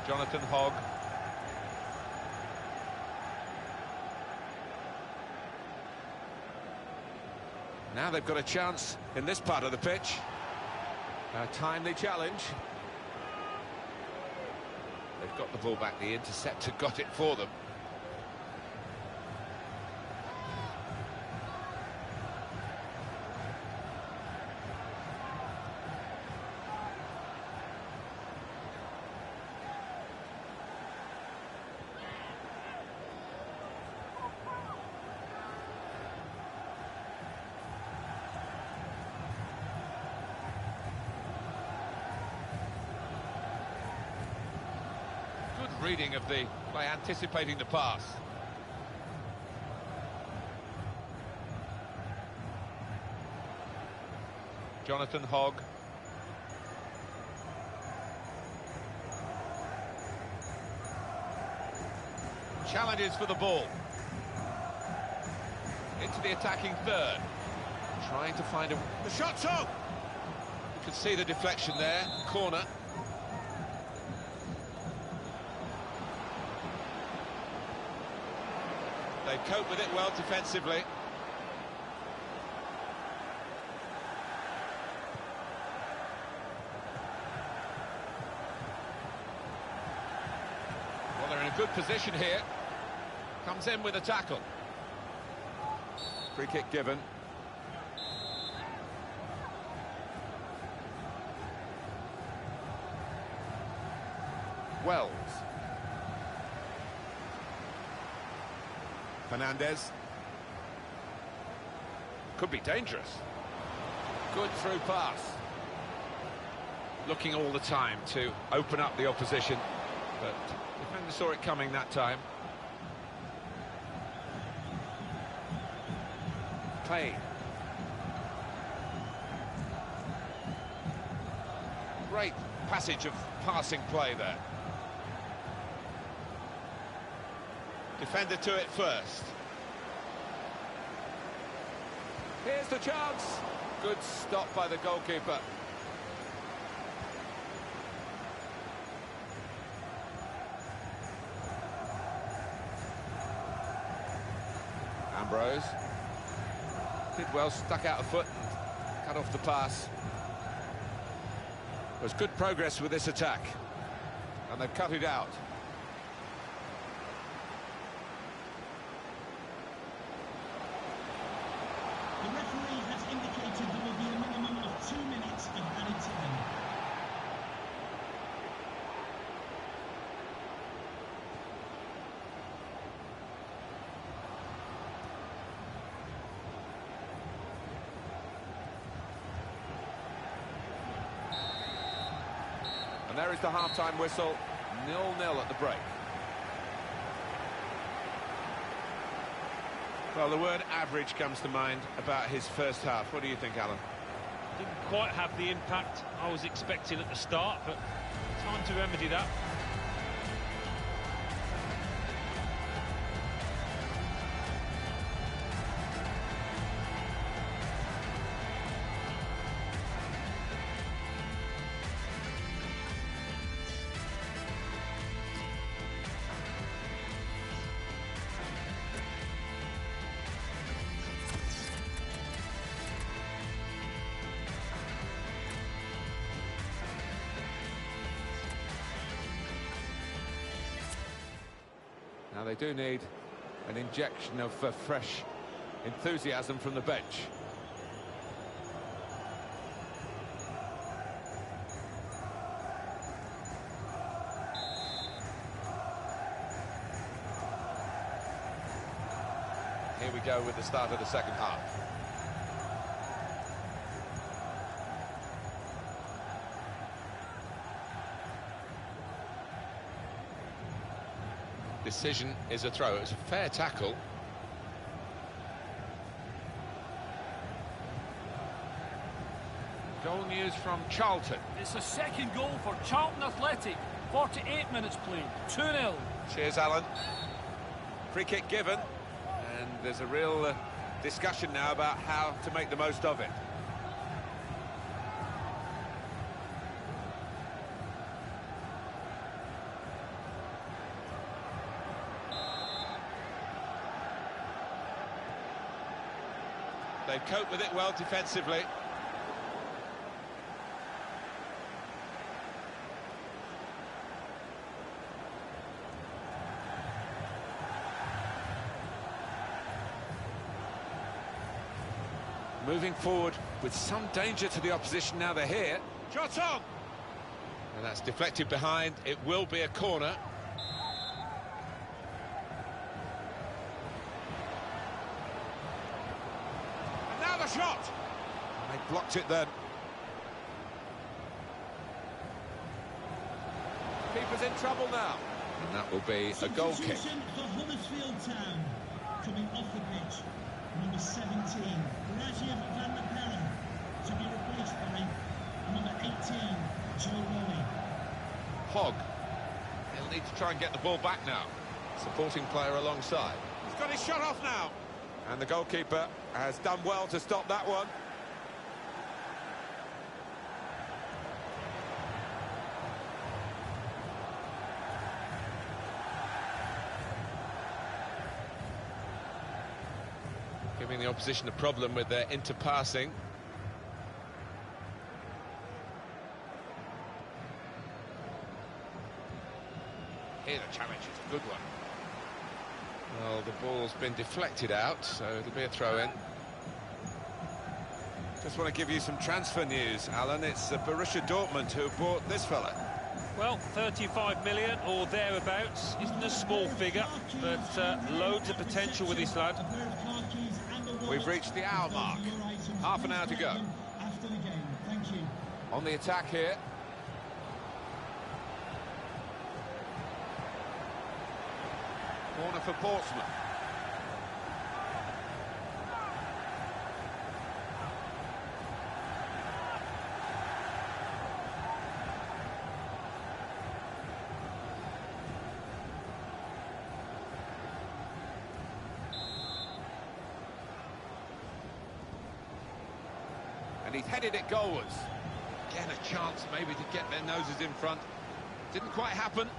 Jonathan Hogg. Now they've got a chance in this part of the pitch. A timely challenge. They've got the ball back, the interceptor got it for them. Reading of the play, anticipating the pass. Jonathan Hogg. Challenges for the ball. Into the attacking third. Trying to find a... The shot's on! You can see the deflection there, corner. They cope with it well defensively. Well, they're in a good position here. Comes in with a tackle. Free kick given. Wells. Fernandez. Could be dangerous. Good through pass. Looking all the time to open up the opposition, but the defender saw it coming that time. Play. Great passage of passing play there. Defender to it first. Here's the chance. Good stop by the goalkeeper. Ambrose. Did well, stuck out a foot and cut off the pass. There's good progress with this attack. And they've cut it out. The referee has indicated there will be a minimum of 2 minutes of added time. And there is the half-time whistle, 0-0 at the break. Well, the word average comes to mind about his first half. What do you think, Alan? Didn't quite have the impact I was expecting at the start, but time to remedy that. Now they do need an injection of fresh enthusiasm from the bench. here we go with the start of the second half. Decision is a throw. It's a fair tackle. Goal news from Charlton. It's the second goal for Charlton Athletic. 48 minutes played, 2-0. Cheers, Alan. Free kick given, and there's a real discussion now about how to make the most of it. They've coped with it well defensively. Moving forward with some danger to the opposition now they're here. Shot on! And that's deflected behind. It will be a corner. And now the shot! And they blocked it then. Keeper's in trouble now. And that will be a goal kick. Substitution for Huddersfield Town. Coming off the pitch, number 17, Rajiv van der Pellen, to be replaced by number 18, Joe Lowey. Hogg. He'll need to try and get the ball back now. Supporting player alongside. He's got his shot off now. And the goalkeeper has done well to stop that one. Giving the opposition a problem with their interpassing. Here the challenge is a good one. Well, the ball's been deflected out, so it'll be a throw-in. Just want to give you some transfer news, Alan. It's Borussia Dortmund who bought this fella. Well, 35 million or thereabouts isn't a small figure, but loads of potential with this lad. We've reached the hour mark. Half an hour to go. After the game, thank you. On the attack here. Corner for Portsmouth. And he's headed it goalwards. Again, a chance maybe to get their noses in front. Didn't quite happen.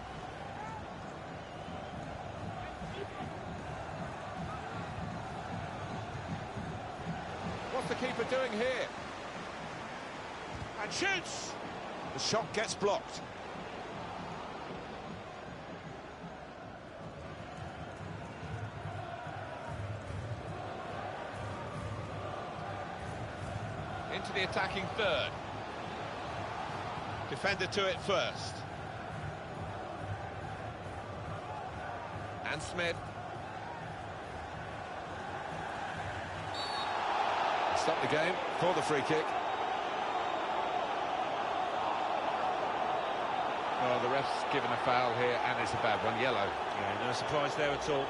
What's the keeper doing here? And shoots! The shot gets blocked. Into the attacking third. Defender to it first. And Smith. Stop the game for the free kick. Well, the ref's given a foul here, and it's a bad one, yellow. Yeah, no surprise there at all.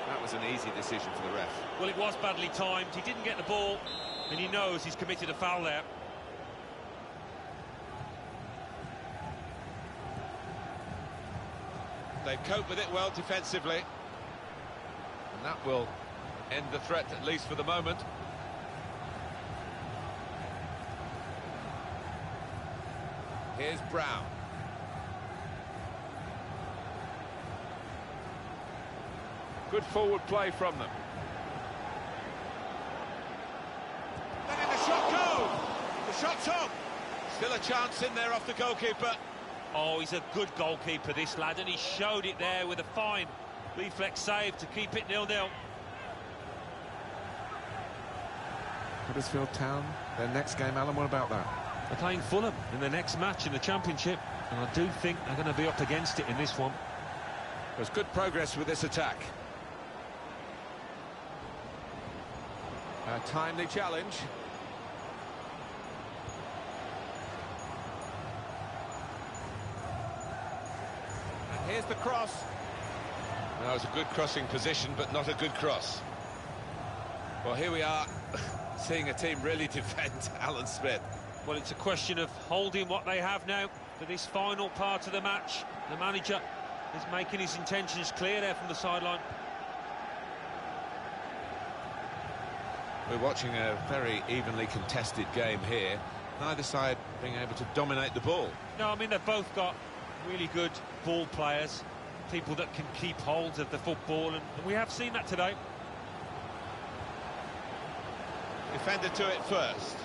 That was an easy decision for the ref. Well, it was badly timed. He didn't get the ball, and he knows he's committed a foul there. They've coped with it well defensively. And that will end the threat, at least for the moment. Here's Brown. Good forward play from them. Letting the shot go! The shot's on! Still a chance in there off the goalkeeper. Oh, he's a good goalkeeper, this lad, and he showed it there with a fine reflex save to keep it 0-0. Huddersfield Town, their next game, Alan, what about that? They're playing Fulham in the next match in the Championship, and I do think they're going to be up against it in this one. There's good progress with this attack. A timely challenge. And here's the cross. That was a good crossing position, but not a good cross. Well, here we are, seeing a team really defend Alan Smith. Well, it's a question of holding what they have now for this final part of the match. The manager is making his intentions clear there from the sideline. We're watching a very evenly contested game here. Neither side being able to dominate the ball. No, I mean, they've both got really good ball players, people that can keep hold of the football, and we have seen that today. Defender to it first.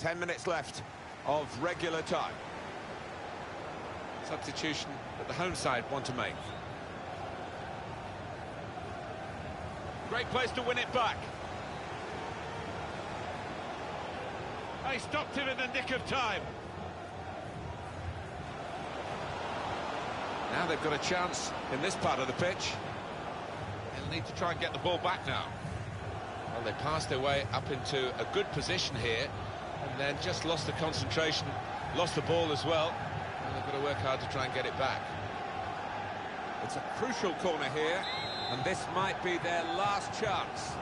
Ten minutes left of regular time. Substitution that the home side want to make. Great place to win it back. They stopped him in the nick of time. Now they've got a chance in this part of the pitch. They'll need to try and get the ball back now. Well, they passed their way up into a good position here, and then just lost the concentration, lost the ball as well, and they've got to work hard to try and get it back. It's a crucial corner here, and this might be their last chance.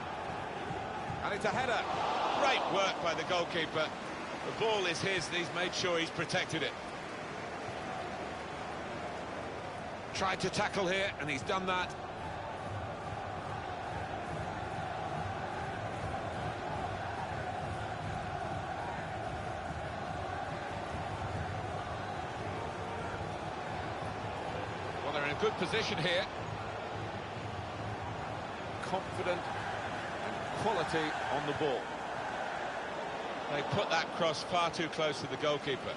And it's a header. Great work by the goalkeeper. The ball is his, and he's made sure he's protected it. Tried to tackle here, and he's done that. They're in a good position here. Confident and quality on the ball. They put that cross far too close to the goalkeeper.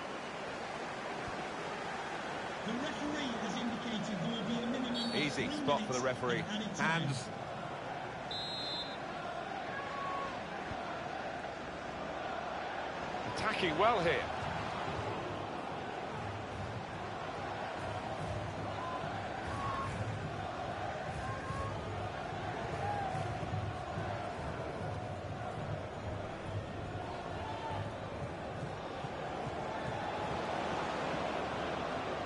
The referee has indicated there will be a minimum of Easy 3 spot for the minutes referee. of added time. Hands. Attacking well here.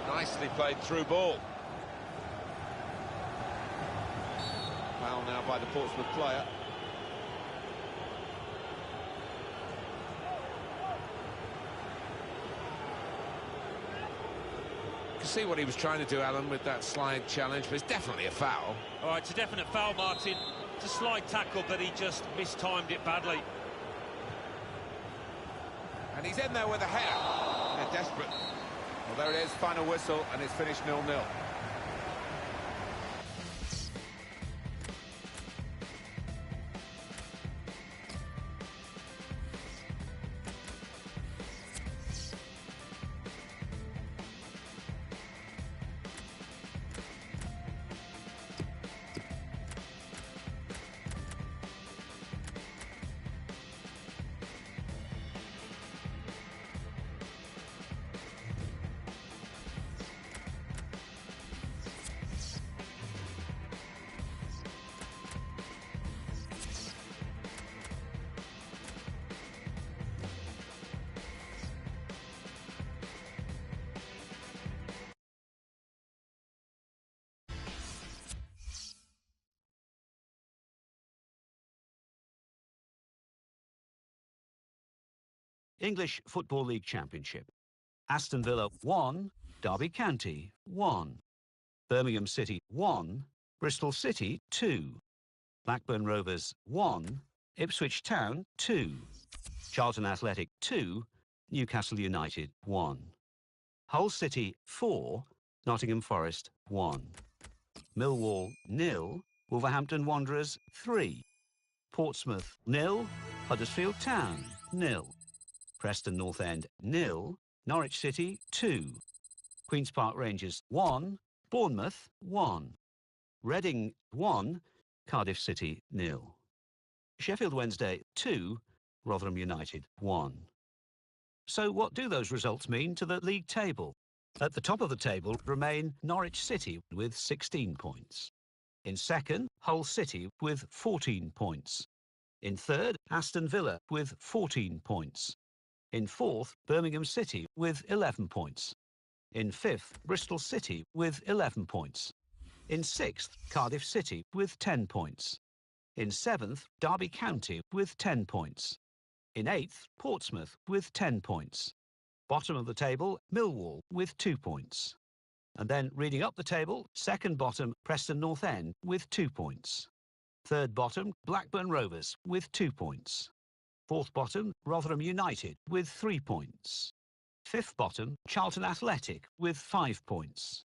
Nicely played through ball. Foul now by the Portsmouth player. You can see what he was trying to do, Alan, with that slide challenge, but it's definitely a foul. All right, it's a definite foul, Martin. It's a slide tackle, but he just mistimed it badly. And he's in there with a header. They're desperate. Well, there it is, final whistle, and it's finished 0-0. English Football League Championship. Aston Villa 1, Derby County 1. Birmingham City 1, Bristol City 2. Blackburn Rovers 1, Ipswich Town 2. Charlton Athletic 2, Newcastle United 1. Hull City 4, Nottingham Forest 1. Millwall 0, Wolverhampton Wanderers 3. Portsmouth 0, Huddersfield Town, 0. Preston North End, 0. Norwich City, 2. Queen's Park Rangers, 1. Bournemouth, 1. Reading, 1. Cardiff City, 0. Sheffield Wednesday, 2. Rotherham United, 1. So what do those results mean to the league table? At the top of the table remain Norwich City with 16 points. In second, Hull City with 14 points. In third, Aston Villa with 14 points. In fourth, Birmingham City with 11 points. In fifth, Bristol City with 11 points. In sixth, Cardiff City with 10 points. In seventh, Derby County with 10 points. In eighth, Portsmouth with 10 points. Bottom of the table, Millwall with 2 points. And then reading up the table, second bottom, Preston North End with 2 points. Third bottom, Blackburn Rovers with 2 points. Fourth bottom, Rotherham United with 3 points. Fifth bottom, Charlton Athletic with 5 points.